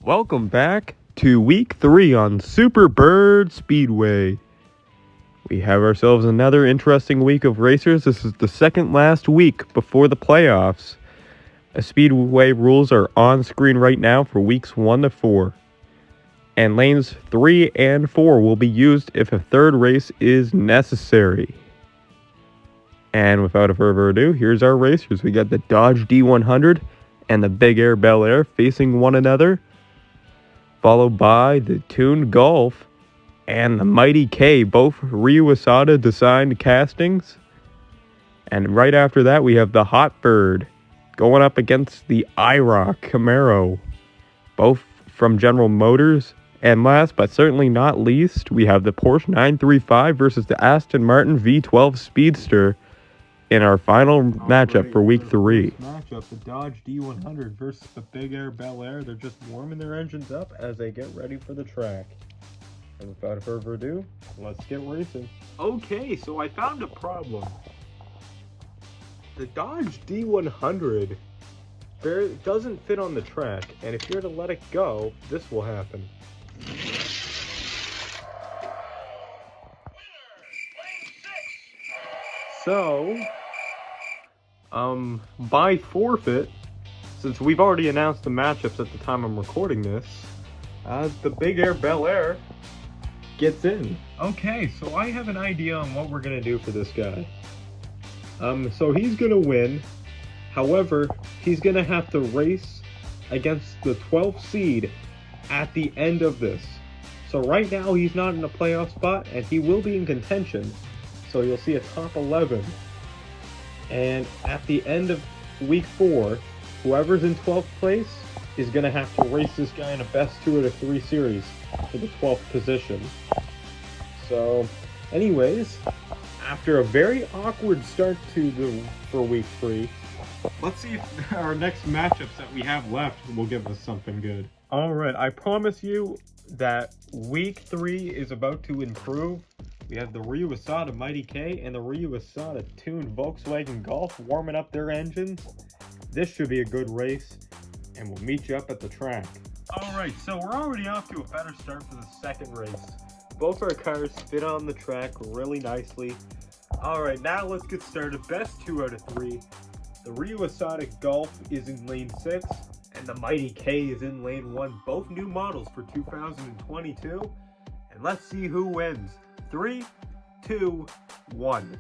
Welcome back to week 3 on Superbird Speedway. We have ourselves another interesting week of racers. This is the second last week before the playoffs. The Speedway rules are on screen right now for weeks 1 to 4. And lanes 3 and 4 will be used if a third race is necessary. And without further ado, here's our racers. We got the Dodge D100 and the Big Air Bel Air facing one another, followed by the Tooned Golf and the Mighty K, both Ryu designed castings. And right after that, we have the Hot Bird going up against the Iroc Camaro, both from General Motors. And last but certainly not least, we have the Porsche 935 versus the Aston Martin V12 Speedster in our final matchup for week 3. Matchup, the Dodge D100 versus the Big Air Bel Air. They're just warming their engines up as they get ready for the track. And without further ado, let's get racing. Okay, so I found a problem. The Dodge D100 doesn't fit on the track, and if you're to let it go, this will happen. So, by forfeit, since we've already announced the matchups at the time I'm recording this, the Big Air Bel Air gets in. Okay, so I have an idea on what we're gonna do for this guy. So he's gonna win. However, he's gonna have to race against the 12th seed at the end of this. So right now he's not in a playoff spot, and he will be in contention. So you'll see a top 11. And at the end of week 4, whoever's in 12th place is going to have to race this guy in a best 2 out of 3 series for the 12th position. So, anyways, after a very awkward start for week 3, let's see if our next matchups that we have left will give us something good. Alright, I promise you that week 3 is about to improve. We have the Ryu Mighty K and the Ryu Tooned Volkswagen Golf warming up their engines. This should be a good race, and we'll meet you up at the track. Alright, so we're already off to a better start for the second race. Both our cars fit on the track really nicely. Alright, now let's get started. Best 2 out of 3. The Ryu Golf is in lane 6, and the Mighty K is in lane 1. Both new models for 2022. And let's see who wins. 3, 2, 1.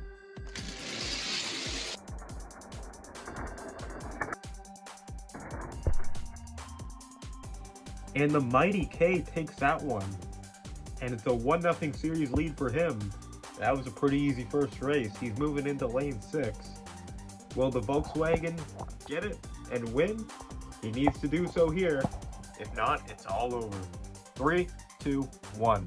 And the Mighty K takes that one. And it's a 1-0 series lead for him. That was a pretty easy first race. He's moving into lane 6. Will the Volkswagen get it and win? He needs to do so here. If not, it's all over. 3, 2, 1.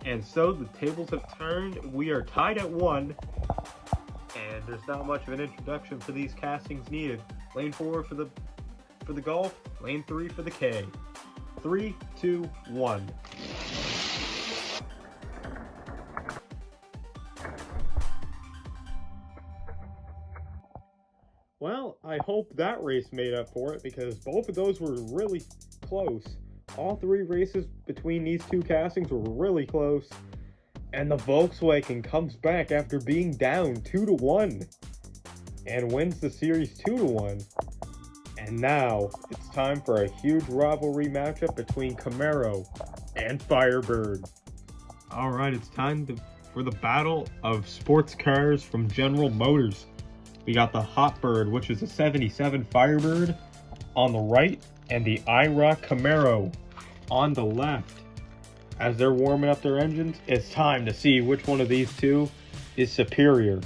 And so the tables have turned. We are tied at 1. And there's not much of an introduction for these castings needed. Lane 4 for the Golf, lane 3 for the K. 3, 2, 1. Well, I hope that race made up for it, because both of those were really close. All 3 races between these 2 castings were really close. And the Volkswagen comes back after being down 2-1 and wins the series 2-1. And now it's time for a huge rivalry matchup between Camaro and Firebird. Alright, it's time for the battle of sports cars from General Motors. We got the Hot Bird, which is a 77 Firebird, on the right, and the Iroc Camaro on the left. As they're warming up their engines, it's time to see which one of these two is superior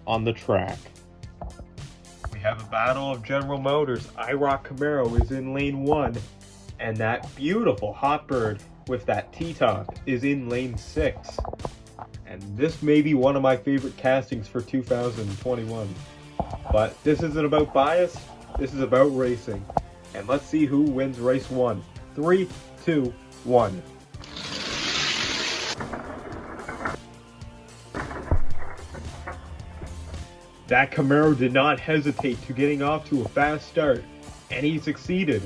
on the track. We have a battle of General Motors. Iroc Camaro is in lane 1, and that beautiful Hot Bird with that T-top is in lane 6. And this may be one of my favorite castings for 2021. But this isn't about bias, this is about racing. And let's see who wins race 1. 3, 2, 1. That Camaro did not hesitate to getting off to a fast start, and he succeeded,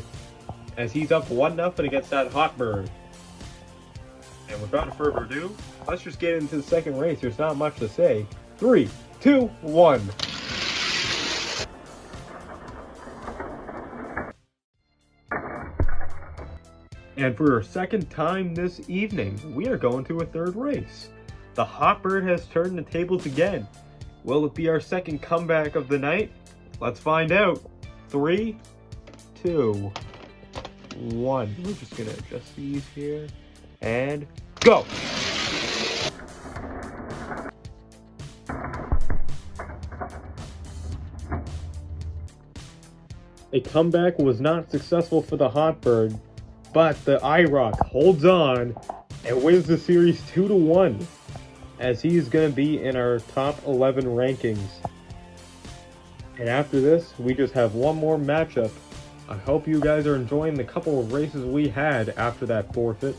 as he's up 1-0 against that Hot Bird. And without further ado, let's just get into the second race. There's not much to say. 3, 2, 1. And for our second time this evening, we are going to a third race. The Hot Bird has turned the tables again. Will it be our second comeback of the night? Let's find out. 3, 2, 1. We're just gonna adjust these here. And go! A comeback was not successful for the Hot Bird, but the Iroc holds on and wins the series 2-1, as he's going to be in our top 11 rankings. And after this, we just have one more matchup. I hope you guys are enjoying the couple of races we had after that forfeit.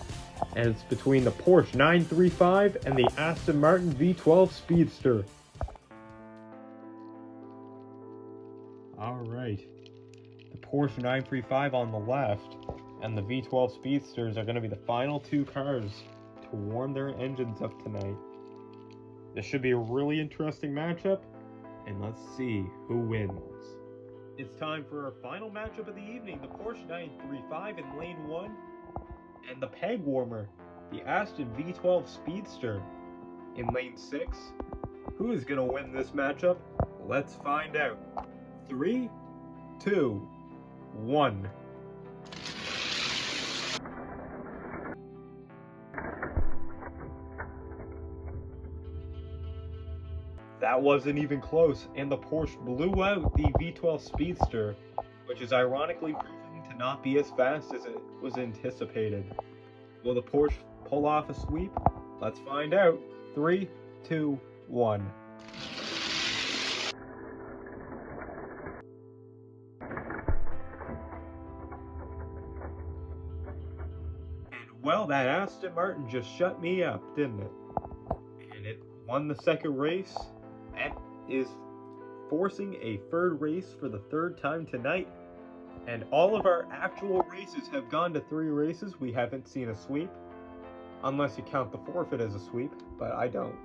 And it's between the Porsche 935 and the Aston Martin V12 Speedster. Alright. The Porsche 935 on the left and the V12 Speedsters are going to be the final two cars to warm their engines up tonight. This should be a really interesting matchup, and let's see who wins. It's time for our final matchup of the evening, the Porsche 935 in lane 1, and the peg warmer, the Aston V12 Speedster in lane 6. Who is going to win this matchup? Let's find out. 3, 2, 1. That wasn't even close, and the Porsche blew out the V12 Speedster, which is ironically proving to not be as fast as it was anticipated. Will the Porsche pull off a sweep? Let's find out. 3, 2, 1. And well, that Aston Martin just shut me up, didn't it? And it won the second race. That is forcing a third race for the third time tonight. And all of our actual races have gone to 3 races. We haven't seen a sweep. Unless you count the forfeit as a sweep, but I don't.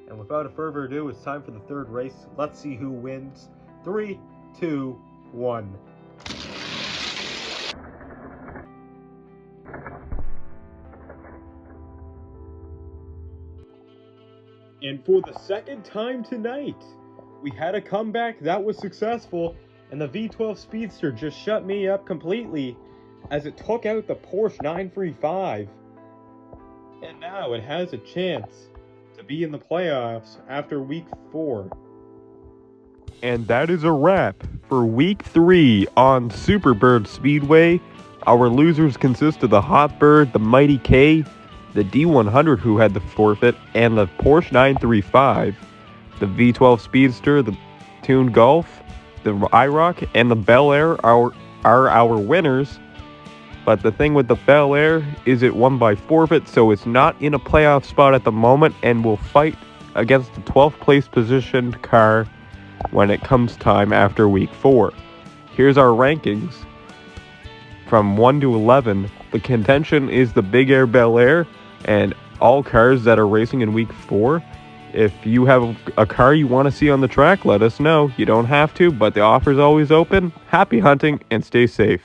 And without further ado, it's time for the third race. Let's see who wins. 3, 2, 1. And for the second time tonight, we had a comeback that was successful, and the V12 Speedster just shut me up completely as it took out the Porsche 935. And now it has a chance to be in the playoffs after week 4. And that is a wrap for week 3 on Superbird Speedway. Our losers consist of the Hot Bird, the Mighty K, the D100 who had the forfeit, and the Porsche 935. The V12 Speedster, the Tooned Golf, the Iroc, and the Bel Air are our winners. But the thing with the Bel Air is it won by forfeit, so it's not in a playoff spot at the moment and will fight against the 12th place positioned car when it comes time after week 4. Here's our rankings. From 1 to 11, the contention is the Big Air Bel Air and all cars that are racing in week 4. If you have a car you want to see on the track, let us know. You don't have to, but the offer's always open. Happy hunting and stay safe.